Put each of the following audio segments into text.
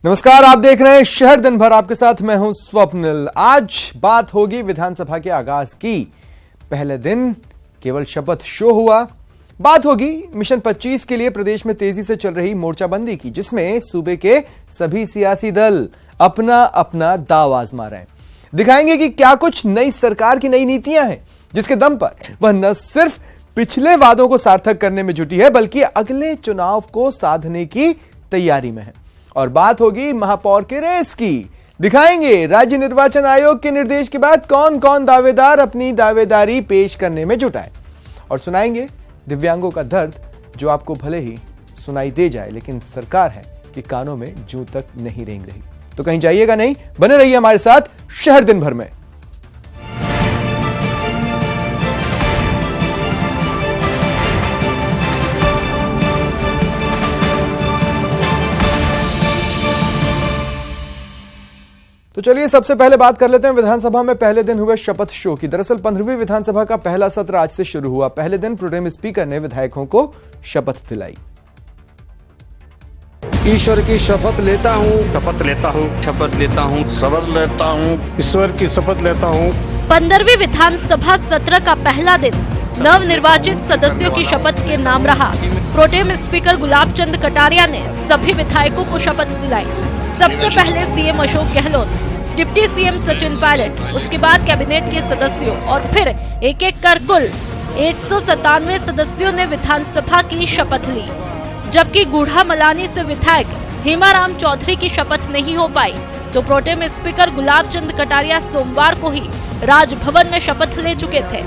नमस्कार, आप देख रहे हैं शहर दिन भर। आपके साथ मैं हूं स्वप्निल। आज बात होगी विधानसभा के आगाज की। पहले दिन केवल शपथ शो हुआ। बात होगी मिशन 25 के लिए प्रदेश में तेजी से चल रही मोर्चाबंदी की, जिसमें सूबे के सभी सियासी दल अपना अपना दांव आजमा रहे हैं। दिखाएंगे कि क्या कुछ नई सरकार की नई नीतियां हैं, जिसके दम पर वह न सिर्फ पिछले वादों को सार्थक करने में जुटी है, बल्कि अगले चुनाव को साधने की तैयारी में है। और बात होगी महापौर के रेस की। दिखाएंगे राज्य निर्वाचन आयोग के निर्देश के बाद कौन कौन दावेदार अपनी दावेदारी पेश करने में जुटा है। और सुनाएंगे दिव्यांगों का दर्द, जो आपको भले ही सुनाई दे जाए, लेकिन सरकार है कि कानों में जूं तक नहीं रेंग रही। तो कहीं जाइएगा नहीं, बने रहिए हमारे साथ शहर दिन भर में। तो चलिए सबसे पहले बात कर लेते हैं विधानसभा में पहले दिन हुए शपथ शो की। दरअसल 15वीं विधानसभा का पहला सत्र आज से शुरू हुआ। पहले दिन प्रोटेम स्पीकर ने विधायकों को शपथ दिलाई। ईश्वर की शपथ लेता हूँ, शपथ लेता हूँ, शपथ लेता हूँ, शपथ लेता हूँ, ईश्वर की शपथ लेता हूँ। 15वीं विधानसभा सत्र का पहला दिन नव निर्वाचित सदस्यों की शपथ के नाम रहा। प्रोटेम स्पीकर गुलाब चंद कटारिया ने सभी विधायकों को शपथ दिलाई। सबसे पहले CM Ashok Gehlot, deputy CM Sachin Pilot, उसके बाद कैबिनेट के सदस्यों और फिर एक एक कर कुल 197 सदस्यों ने विधानसभा की शपथ ली। जबकि गूढ़ा मलानी से विधायक हेमाराम चौधरी की शपथ नहीं हो पाई, तो प्रोटेम स्पीकर गुलाब चंद कटारिया सोमवार को ही राजभवन में शपथ ले चुके थे।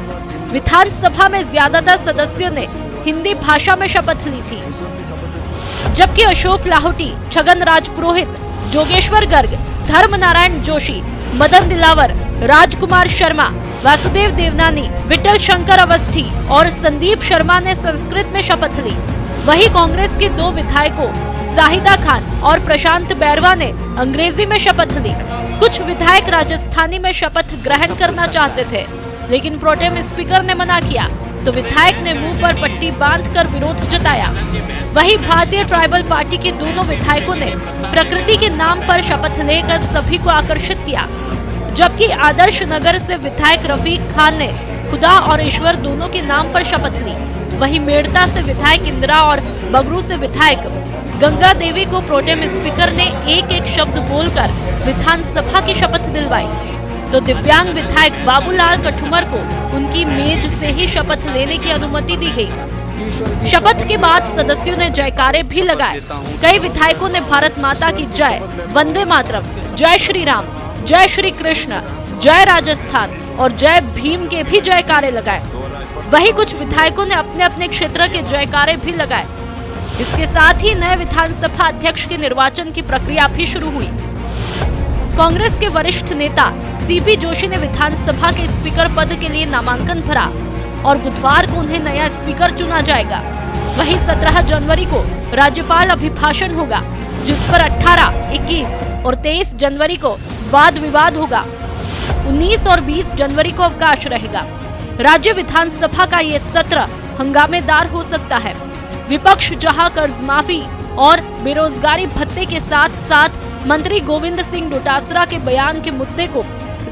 विधानसभा में ज्यादातर सदस्यों ने हिंदी भाषा में शपथ ली थी, जबकि अशोक लाहोटी, छगन राज पुरोहित, जोगेश्वर गर्ग, धर्म नारायण जोशी, मदन दिलावर, राजकुमार शर्मा, वासुदेव देवनानी, विठल शंकर अवस्थी और संदीप शर्मा ने संस्कृत में शपथ ली। वहीं कांग्रेस के दो विधायकों जाहिदा खान और प्रशांत बैरवा ने अंग्रेजी में शपथ ली। कुछ विधायक राजस्थानी में शपथ ग्रहण करना चाहते थे, लेकिन प्रोटेम स्पीकर ने मना किया, तो विधायक ने मुंह पर पट्टी बांधकर विरोध जताया। वहीं भारतीय ट्राइबल पार्टी के दोनों विधायकों ने प्रकृति के नाम पर शपथ लेकर सभी को आकर्षित किया, जबकि आदर्श नगर से विधायक रफीक खान ने खुदा और ईश्वर दोनों के नाम पर शपथ ली। वहीं मेड़ता से विधायक इंदिरा और बगरू से विधायक गंगा देवी को प्रोटेम स्पीकर ने एक एक शब्द बोलकर विधानसभा की शपथ दिलवाई। तो दिव्यांग विधायक बाबूलाल कठुमर को उनकी मेज से ही शपथ लेने की अनुमति दी गई। शपथ के बाद सदस्यों ने जयकारे भी लगाए। कई विधायकों ने भारत माता की जय, वंदे मातरम, जय श्री राम, जय श्री कृष्ण, जय राजस्थान और जय भीम के भी जयकारे लगाए। वहीं कुछ विधायकों ने अपने अपने क्षेत्र के जयकारे भी लगाए। इसके साथ ही नए विधानसभा अध्यक्ष के निर्वाचन की प्रक्रिया भी शुरू हुई। कांग्रेस के वरिष्ठ नेता सीपी जोशी ने विधानसभा के स्पीकर पद के लिए नामांकन भरा और बुधवार को उन्हें नया स्पीकर चुना जाएगा। वहीं 17 जनवरी को राज्यपाल अभिभाषण होगा, जिस पर 18, 21 और 23 जनवरी को वाद विवाद होगा। 19 और 20 जनवरी को अवकाश रहेगा। राज्य विधानसभा का ये सत्र हंगामेदार हो सकता है। विपक्ष जहां कर्ज माफी और बेरोजगारी भत्ते के साथ साथ मंत्री गोविंद सिंह डोटासरा के बयान के मुद्दे को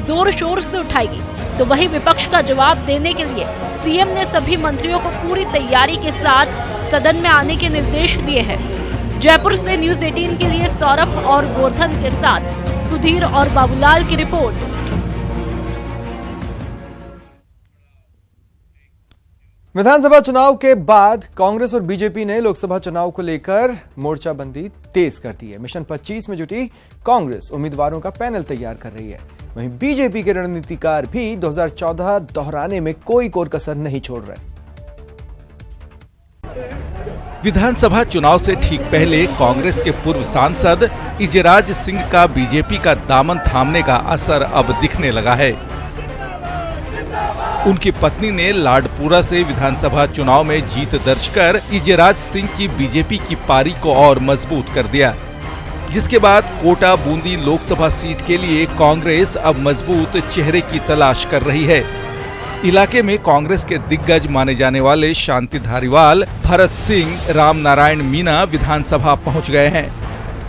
जोर शोर से उठाएगी, तो वही विपक्ष का जवाब देने के लिए सीएम ने सभी मंत्रियों को पूरी तैयारी के साथ सदन में आने के निर्देश दिए हैं। जयपुर से न्यूज 18 के लिए सौरभ और गोवर्धन के साथ सुधीर और बाबूलाल की रिपोर्ट। विधानसभा चुनाव के बाद कांग्रेस और बीजेपी ने लोकसभा चुनाव को लेकर मोर्चाबंदी तेज कर दी है। मिशन 25 में जुटी कांग्रेस उम्मीदवारों का पैनल तैयार कर रही है। वहीं बीजेपी के रणनीतिकार भी 2014 दोहराने में कोई कोर कसर नहीं छोड़ रहे। विधानसभा चुनाव से ठीक पहले कांग्रेस के पूर्व सांसद इजराज सिंह का बीजेपी का दामन थामने का असर अब दिखने लगा है। उनकी पत्नी ने लाडपुरा से विधानसभा चुनाव में जीत दर्ज कर इजराज सिंह की बीजेपी की पारी को और मजबूत कर दिया, जिसके बाद कोटा बूंदी लोकसभा सीट के लिए कांग्रेस अब मजबूत चेहरे की तलाश कर रही है। इलाके में कांग्रेस के दिग्गज माने जाने वाले शांति धारीवाल, भरत सिंह, राम नारायण मीणा विधानसभा पहुंच गए हैं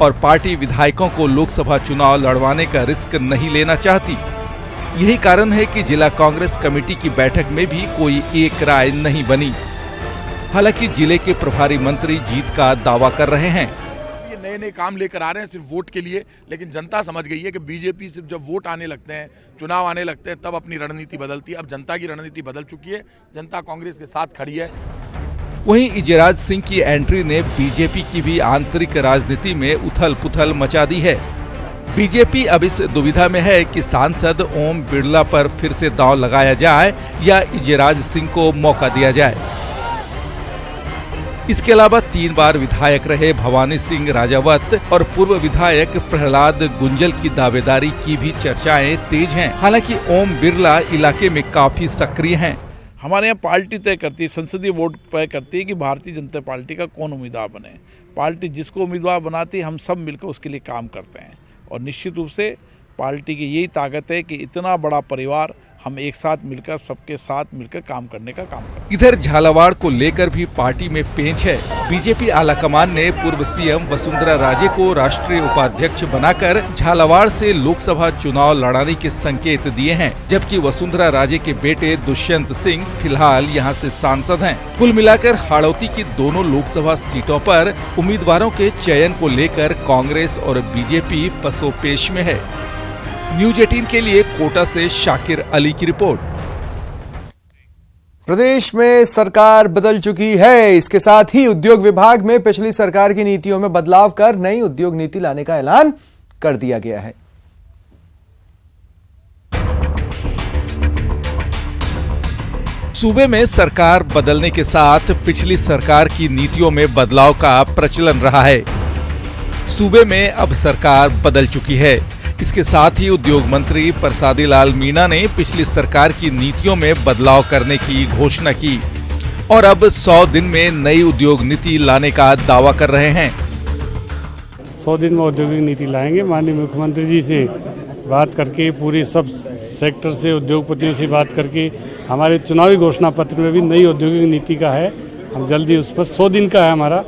और पार्टी विधायकों को लोकसभा चुनाव लड़वाने का रिस्क नहीं लेना चाहती। यही कारण है कि जिला कांग्रेस कमेटी की बैठक में भी कोई एक राय नहीं बनी। हालांकि जिले के प्रभारी मंत्री जीत का दावा कर रहे हैं। ये नए नए काम लेकर आ रहे हैं सिर्फ वोट के लिए, लेकिन जनता समझ गई है कि बीजेपी सिर्फ जब वोट आने लगते हैं, चुनाव आने लगते हैं, तब अपनी रणनीति बदलती है। अब जनता की रणनीति बदल चुकी है, जनता कांग्रेस के साथ खड़ी है। वहीं इजराज सिंह की एंट्री ने बीजेपी की भी आंतरिक राजनीति में उथल पुथल मचा दी है। बीजेपी अब इस दुविधा में है कि सांसद ओम बिरला पर फिर से दांव लगाया जाए या इजराज सिंह को मौका दिया जाए। इसके अलावा 3 बार विधायक रहे भवानी सिंह राजावत और पूर्व विधायक प्रहलाद गुंजल की दावेदारी की भी चर्चाएं तेज हैं। हालांकि ओम बिरला इलाके में काफी सक्रिय हैं। हमारे यहाँ पार्टी तय करती है, संसदीय बोर्ड तय करती है कि भारतीय जनता पार्टी का कौन उम्मीदवार बने। पार्टी जिसको उम्मीदवार बनाती है, हम सब मिलकर उसके लिए काम करते हैं। और निश्चित रूप से पार्टी की यही ताकत है कि इतना बड़ा परिवार हम एक साथ मिलकर, सबके साथ मिलकर काम करने का काम करते हैं। इधर झालावाड़ को लेकर भी पार्टी में पेंच है। बीजेपी आलाकमान ने पूर्व सीएम वसुंधरा राजे को राष्ट्रीय उपाध्यक्ष बनाकर झालावाड़ से लोकसभा चुनाव लड़ाने के संकेत दिए हैं, जबकि वसुंधरा राजे के बेटे दुष्यंत सिंह फिलहाल यहां से सांसद हैं। कुल मिलाकर हाड़ौती की दोनों लोकसभा सीटों पर उम्मीदवारों के चयन को लेकर कांग्रेस और बीजेपी पसोपेश में है। न्यूज 18 के लिए कोटा से शाकिर अली की रिपोर्ट। प्रदेश में सरकार बदल चुकी है। इसके साथ ही उद्योग विभाग में पिछली सरकार की नीतियों में बदलाव कर नई उद्योग नीति लाने का ऐलान कर दिया गया है। सूबे में सरकार बदलने के साथ पिछली सरकार की नीतियों में बदलाव का प्रचलन रहा है। सूबे में अब सरकार बदल चुकी है। इसके साथ ही उद्योग मंत्री प्रसादी लाल मीणा ने पिछली सरकार की नीतियों में बदलाव करने की घोषणा की और अब 100 दिन में नई उद्योग नीति लाने का दावा कर रहे हैं। 100 दिन में औद्योगिक नीति लाएंगे। माननीय मुख्यमंत्री जी से बात करके, पूरे सब सेक्टर से, उद्योगपतियों से बात करके, हमारे चुनावी घोषणा पत्र में भी नई औद्योगिक नीति का है। हम जल्दी उस पर 100 दिन का है हमारा,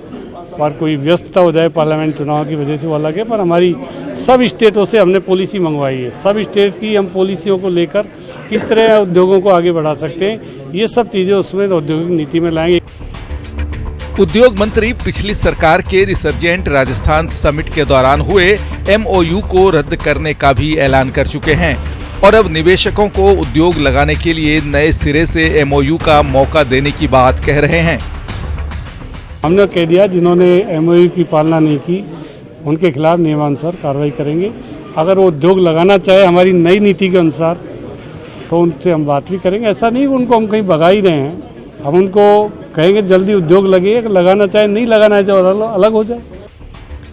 और कोई व्यस्तता हो जाए पार्लियामेंट चुनाव की वजह से वो अलग है, पर हमारी सब स्टेटों से हमने पॉलिसी मंगवाई है। सब स्टेट की हम पॉलिसियों को लेकर किस तरह उद्योगों को आगे बढ़ा सकते हैं, ये सब चीजें उसमें औद्योगिक नीति में लाएंगे। उद्योग मंत्री पिछली सरकार के रिसर्जेंट राजस्थान समिट के दौरान हुए MOU को रद्द करने का भी ऐलान कर चुके हैं और अब निवेशकों को उद्योग लगाने के लिए नए सिरे से MOU का मौका देने की बात कह रहे हैं। हमने कह दिया जिन्होंने MOU की पालना नहीं की उनके खिलाफ नियमानुसार कार्रवाई करेंगे। अगर वो उद्योग लगाना चाहे हमारी नई नीति के अनुसार तो उनसे हम बात भी करेंगे। ऐसा नहीं उनको हम कहीं भगा ही रहे हैं, हम उनको कहेंगे जल्दी उद्योग लगे, लगाना चाहे नहीं लगाना चाहे अलग हो जाए।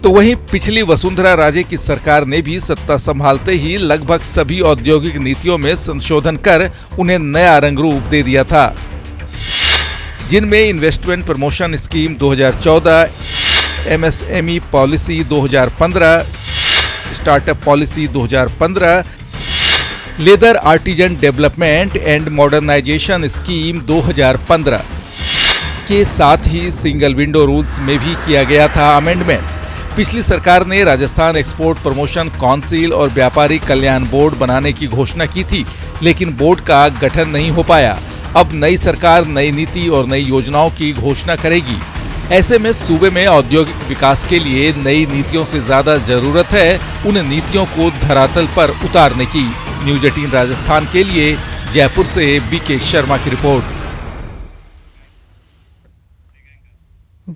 तो वहीं पिछली वसुंधरा राजे की सरकार ने भी सत्ता संभालते ही लगभग सभी औद्योगिक नीतियों में संशोधन कर उन्हें नया रंग रूप दे दिया था, जिनमें investment promotion scheme 2014, MSME policy 2015, startup policy 2015, leather artisan development and modernisation scheme 2015 के साथ ही सिंगल विंडो रूल्स में भी किया गया था अमेंडमेंट। पिछली सरकार ने राजस्थान एक्सपोर्ट प्रमोशन काउंसिल और व्यापारी कल्याण बोर्ड बनाने की घोषणा की थी, लेकिन बोर्ड का गठन नहीं हो पाया। अब नई सरकार नई नीति और नई योजनाओं की घोषणा करेगी। ऐसे में सूबे में औद्योगिक विकास के लिए नई नीतियों से ज्यादा जरूरत है उन नीतियों को धरातल पर उतारने की। न्यूज 18 राजस्थान के लिए जयपुर से BK शर्मा की रिपोर्ट।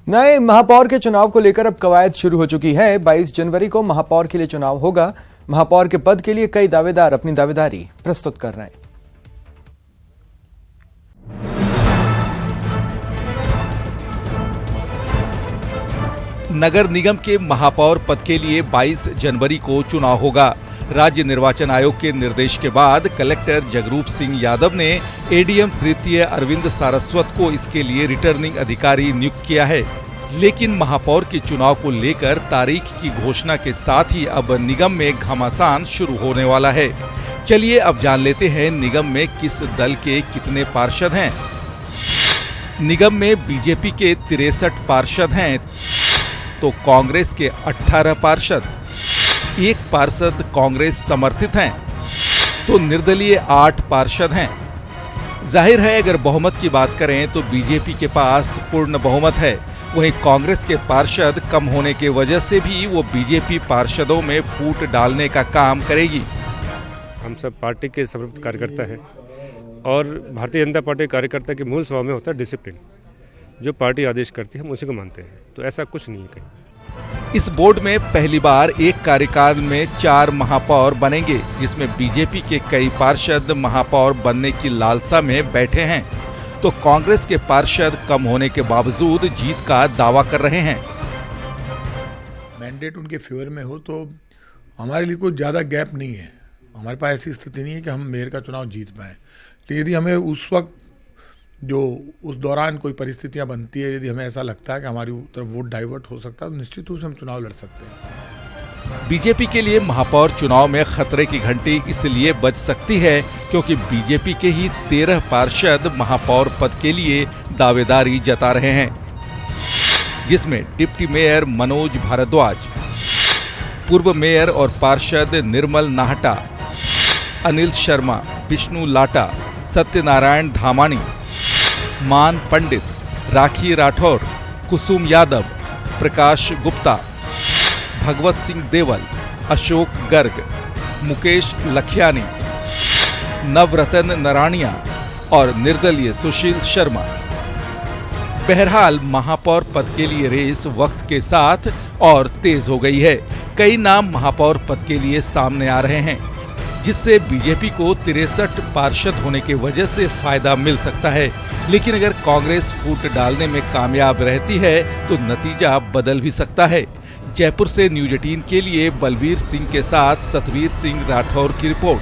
नए महापौर के चुनाव को लेकर अब कवायद शुरू हो चुकी है। 22 जनवरी को महापौर के लिए चुनाव होगा। महापौर के पद के लिए कई दावेदार अपनी दावेदारी प्रस्तुत कर रहे हैं। नगर निगम के महापौर पद के लिए 22 जनवरी को चुनाव होगा। राज्य निर्वाचन आयोग के निर्देश के बाद कलेक्टर जगरूप सिंह यादव ने ADM तृतीय अरविंद सारस्वत को इसके लिए रिटर्निंग अधिकारी नियुक्त किया है। लेकिन महापौर के चुनाव को लेकर तारीख की घोषणा के साथ ही अब निगम में घमासान शुरू होने वाला है। चलिए अब जान लेते हैं निगम में किस दल के कितने पार्षद हैं। निगम में बीजेपी के 63 पार्षद हैं, तो कांग्रेस के 18 पार्षद, 1 पार्षद कांग्रेस समर्थित हैं, तो निर्दलीय 8 पार्षद हैं। जाहिर है अगर बहुमत की बात करें तो बीजेपी के पास पूर्ण बहुमत है, वहीं कांग्रेस के पार्षद कम होने की वजह से भी वो बीजेपी पार्षदों में फूट डालने का काम करेगी। हम सब पार्टी के समर्पित कार्यकर्ता हैं और भारतीय जनता पार्टी कार्यकर्ता के मूल स्वभाव में होता है डिसिप्लिन। जो पार्टी आदेश करती है हम उसी को मानते हैं, तो ऐसा कुछ नहीं है कहीं। इस बोर्ड में पहली बार एक कार्यकाल में 4 महापौर बनेंगे, जिसमें बीजेपी के कई पार्षद महापौर बनने की लालसा में बैठे हैं, तो कांग्रेस के पार्षद कम होने के बावजूद जीत का दावा कर रहे हैं। मैंडेट उनके फेवर में हो तो हमारे लिए कोई ज़्यादा गैप नहीं है। हमारे पास ऐसी स्थिति नहीं है कि हम मेयर का चुनाव जीत पाएँ, लेकिन यदि हमें उस वक्त जो उस दौरान कोई परिस्थितियां बनती है, यदि हमें ऐसा लगता है कि हमारी तरफ वोट डाइवर्ट हो सकता है, तो निश्चित रूप से हम चुनाव लड़ सकते हैं। बीजेपी के लिए महापौर चुनाव में खतरे की घंटी इसलिए बज सकती है क्योंकि बीजेपी के ही 13 पार्षद महापौर पद के लिए दावेदारी जता रहे हैं, जिसमें डिप्टी मेयर मनोज भारद्वाज, पूर्व मेयर और पार्षद निर्मल नाहटा, अनिल शर्मा, विष्णु लाटा, सत्यनारायण धामानी, मान पंडित, राखी राठौर, कुसुम यादव, प्रकाश गुप्ता, भगवत सिंह देवल, अशोक गर्ग, मुकेश लखियानी, नवरतन नारायणिया और निर्दलीय सुशील शर्मा। बहरहाल महापौर पद के लिए रेस वक्त के साथ और तेज हो गई है। कई नाम महापौर पद के लिए सामने आ रहे हैं, जिससे बीजेपी को 63 पार्षद होने की वजह से फायदा मिल सकता है। लेकिन अगर कांग्रेस फूट डालने में कामयाब रहती है तो नतीजा बदल भी सकता है। जयपुर से न्यूज 18 के लिए बलवीर सिंह के साथ सतवीर सिंह राठौर की रिपोर्ट।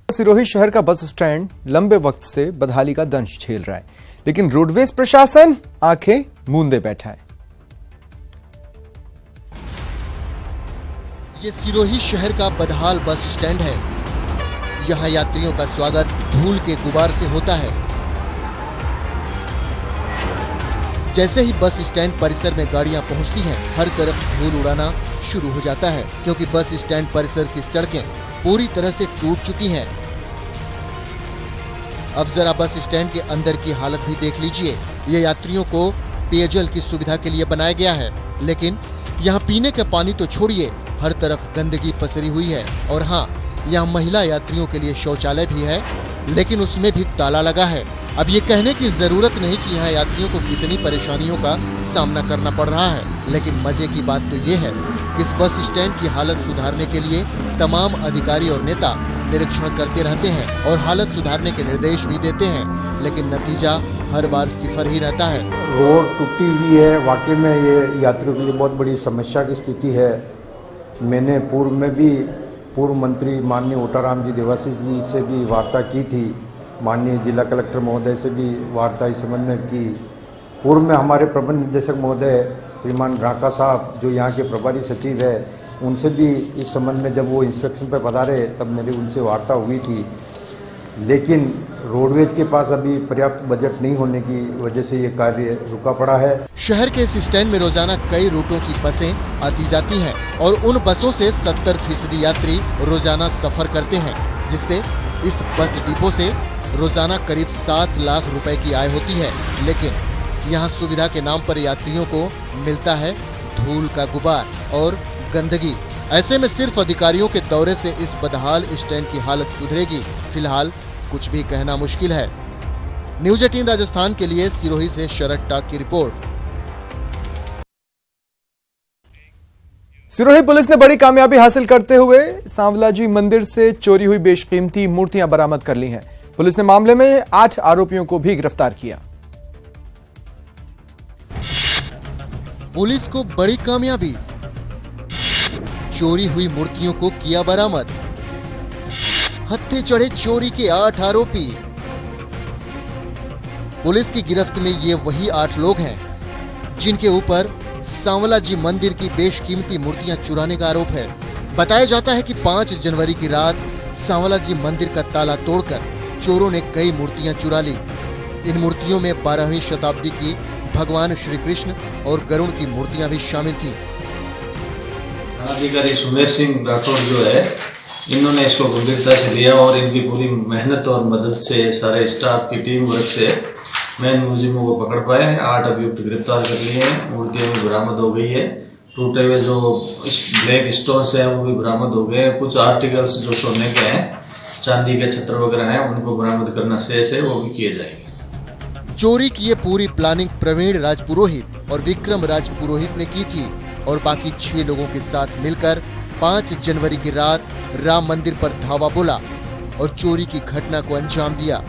सिरोही शहर का बस स्टैंड लंबे वक्त से बदहाली का दंश झेल रहा है, लेकिन रोडवेज प्रशासन आंखें मूंदे बैठा है। ये सिरोही शहर का बदहाल बस स्टैंड है। यहाँ यात्रियों का स्वागत धूल के गुबार से होता है। जैसे ही बस स्टैंड परिसर में गाड़ियां पहुंचती हैं, हर तरफ धूल उड़ाना शुरू हो जाता है, क्योंकि बस स्टैंड परिसर की सड़कें पूरी तरह से टूट चुकी हैं। अब जरा बस स्टैंड के अंदर की हालत भी देख लीजिए। ये यात्रियों को पेयजल की सुविधा के लिए बनाया गया है, लेकिन यहाँ पीने का पानी तो छोड़िए, हर तरफ गंदगी पसरी हुई है। और हाँ, यहाँ महिला यात्रियों के लिए शौचालय भी है, लेकिन उसमें भी ताला लगा है। अब ये कहने की जरूरत नहीं कि यहाँ यात्रियों को कितनी परेशानियों का सामना करना पड़ रहा है, लेकिन मजे की बात तो ये है कि इस बस स्टैंड की हालत सुधारने के लिए तमाम अधिकारी और नेता निरीक्षण करते रहते हैं और हालत सुधारने के निर्देश भी देते हैं, लेकिन नतीजा हर बार सिफर ही रहता है। रोड टूटी हुई है, वाकई में ये यात्रियों के लिए बहुत बड़ी समस्या की स्थिति है। मैंने पूर्व में भी पूर्व मंत्री माननीय ओटाराम जी देवासी जी से भी वार्ता की थी, माननीय जिला कलेक्टर महोदय से भी वार्ता इस संबंध में की। पूर्व में हमारे प्रबंध निदेशक महोदय श्रीमान राका साहब जो यहाँ के प्रभारी सचिव है, उनसे भी इस संबंध में जब वो इंस्पेक्शन पर पधारे तब मेरी उनसे वार्ता हुई थी, लेकिन रोडवेज के पास अभी पर्याप्त बजट नहीं होने की वजह से ये कार्य रुका पड़ा है। शहर के इस स्टैंड में रोजाना कई रूटों की बसें आती जाती हैं और उन बसों से 70% यात्री रोजाना सफर करते हैं, जिससे इस बस डिपो से रोजाना करीब 7 लाख रुपए की आय होती है। लेकिन यहाँ सुविधा के नाम पर यात्रियों को मिलता है धूल का गुबार और गंदगी। ऐसे में सिर्फ अधिकारियों के दौरे से इस बदहाल स्टैंड की हालत सुधरेगी, फिलहाल कुछ भी कहना मुश्किल है। न्यूज 18 राजस्थान के लिए सिरोही से शरद टाक की रिपोर्ट। सिरोही पुलिस ने बड़ी कामयाबी हासिल करते हुए सांवलाजी मंदिर से चोरी हुई बेशकीमती मूर्तियां बरामद कर ली हैं। पुलिस ने मामले में 8 आरोपियों को भी गिरफ्तार किया। पुलिस को बड़ी कामयाबी, चोरी हुई मूर्तियों को किया बरामद। हत्थे चढ़े चोरी के 8 आरोपी। पुलिस की गिरफ्त में ये वही 8 लोग हैं जिनके ऊपर सांवलाजी मंदिर की बेशकीमती मूर्तियां चुराने का आरोप है। बताया जाता है कि 5 जनवरी की रात सांवलाजी मंदिर का ताला तोड़कर चोरों ने कई मूर्तियां चुरा ली। इन मूर्तियों में 12वीं शताब्दी की भगवान श्री कृष्ण और गरुड़ की मूर्तियां भी शामिल थीं। अधिकारी सुमेर सिंह राठौड़ जो है, इन्होंने इसको गंभीरता से लिया और इनकी पूरी मेहनत और मदद से, सारे स्टाफ की टीम वर्क से मेन मुलजिमों को पकड़ पाए हैं। 8 अभियुक्त गिरफ्तार कर लिए हैं। मूर्तियां भी बरामद हो गई है। टूटे हुए जो ब्लैक स्टोन्स हैं वो भी बरामद हो गए हैं। कुछ आर्टिकल्स जो सोने के हैं, चांदी के छत्र वगैरह हैं, उनको बरामद करना शेष है, वो भी किए जाएंगे। चोरी की ये पूरी प्लानिंग प्रवीण राजपुरोहित और विक्रम राजपुरोहित ने की थी और बाकी 6 लोगों के साथ मिलकर 5 जनवरी की रात राम मंदिर पर धावा बोला और चोरी की घटना को अंजाम दिया।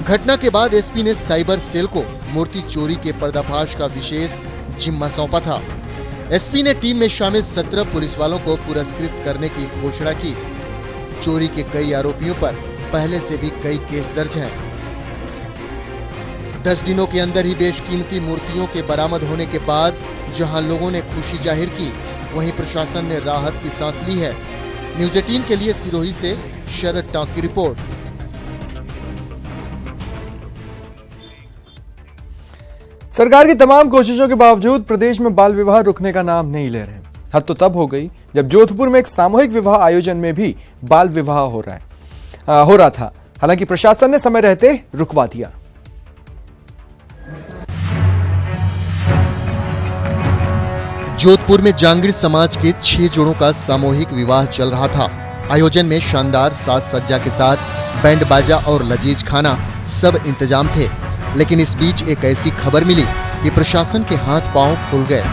घटना के बाद एसपी ने साइबर सेल को मूर्ति चोरी के पर्दाफाश का विशेष जिम्मा सौंपा था। एसपी ने टीम में शामिल 17 पुलिस वालों को पुरस्कृत करने की घोषणा की। चोरी के कई आरोपियों पर पहले से भी कई केस दर्ज हैं। 10 दिनों के अंदर ही बेशकीमती मूर्तियों के बरामद होने के बाद जहां लोगों ने खुशी जाहिर की, वहीं प्रशासन ने राहत की सांस ली है। न्यूज़ 18 के लिए सिरोही से शरद टाक की रिपोर्ट। सरकार की तमाम कोशिशों के बावजूद प्रदेश में बाल विवाह रुकने का नाम नहीं ले रहे। हद तो तब हो गई जब जोधपुर में एक सामूहिक विवाह आयोजन में भी बाल विवाह हो रहा था। हालांकि प्रशासन ने समय रहते रुकवा दिया। जोधपुर में जांगीड़ समाज के 6 जोड़ों का सामूहिक विवाह चल रहा था। आयोजन में शानदार साज सज्जा के साथ बैंड बाजा और लजीज खाना सब इंतजाम थे। लेकिन इस बीच एक ऐसी खबर मिली कि प्रशासन के हाथ पांव फूल गए।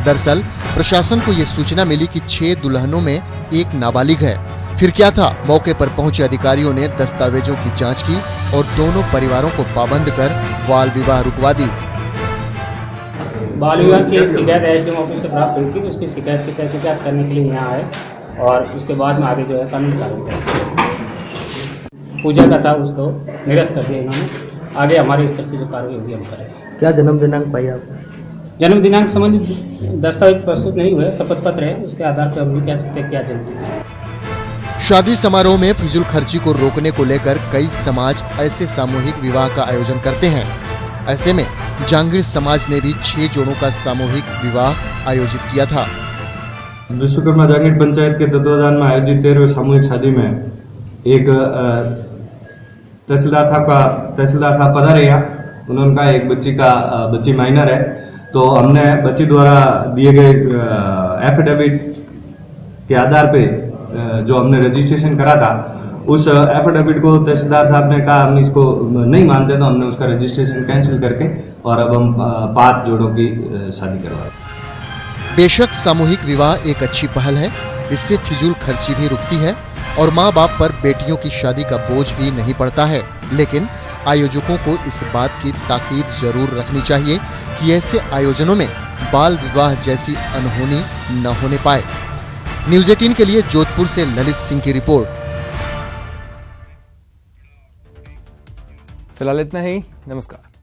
दरअसल प्रशासन को यह सूचना मिली कि 6 दुल्हनों में एक नाबालिग है। फिर क्या था, मौके पर पहुंचे अधिकारियों ने दस्तावेजों की जांच की और दोनों परिवारों को पाबंद कर बाल विवाह रुकवा दी। बाल विवाह की शिकायत एसडीएम ऑफिस से प्राप्त हुई थी। उसकी शिकायत की तहकीकात करने के लिए यहाँ आए और उसके बाद में आगे जो है कानूनी कार्रवाई पूजा का था उसको निरस्त कर दिया इन्होंने। आगे हमारे स्तर से जो कार्रवाई होगी हम करेंगे। क्या जन्म दिनांक पाई आप? जन्म दिनांक संबंधित दस्तावेज प्रस्तुत नहीं हुए, शपथ पत्र है, उसके आधार पर हम नहीं कह सकते क्या जन्म दिनांक। शादी समारोह में फिजूल खर्ची को रोकने को लेकर कई समाज ऐसे सामूहिक विवाह का आयोजन करते हैं। ऐसे में जांगीड़ समाज ने भी 6 जोड़ों का सामूहिक विवाह आयोजित किया था। विश्वकर्मा जांगीड़ पंचायत के तत्वाधान में आयोजित 13वें सामूहिक शादी में एक तहसीलदार साहब पधारे। उनका एक बच्ची माइनर है, तो हमने बच्ची द्वारा दिए गए एफिडेविट के आधार पे जो हमने रजिस्ट्रेशन करा था, उस एफिडेविट को तहसीलदार साहब ने कहा हम इसको नहीं मानते, तो हमने उसका रजिस्ट्रेशन कैंसिल करके और अब हम 5 जोड़ों की शादी करवा। बेशक सामूहिक विवाह एक अच्छी पहल है। इससे फिजूल खर्ची भी रुकती है और माँ बाप पर बेटियों की शादी का बोझ भी नहीं पड़ता है। लेकिन आयोजकों को इस बात की ताकीद जरूर रखनी चाहिए कि ऐसे आयोजनों में बाल विवाह जैसी अनहोनी न होने पाए। न्यूज़ 18 के लिए जोधपुर से ललित सिंह की रिपोर्ट। फिलहाल इतना ही। नमस्कार।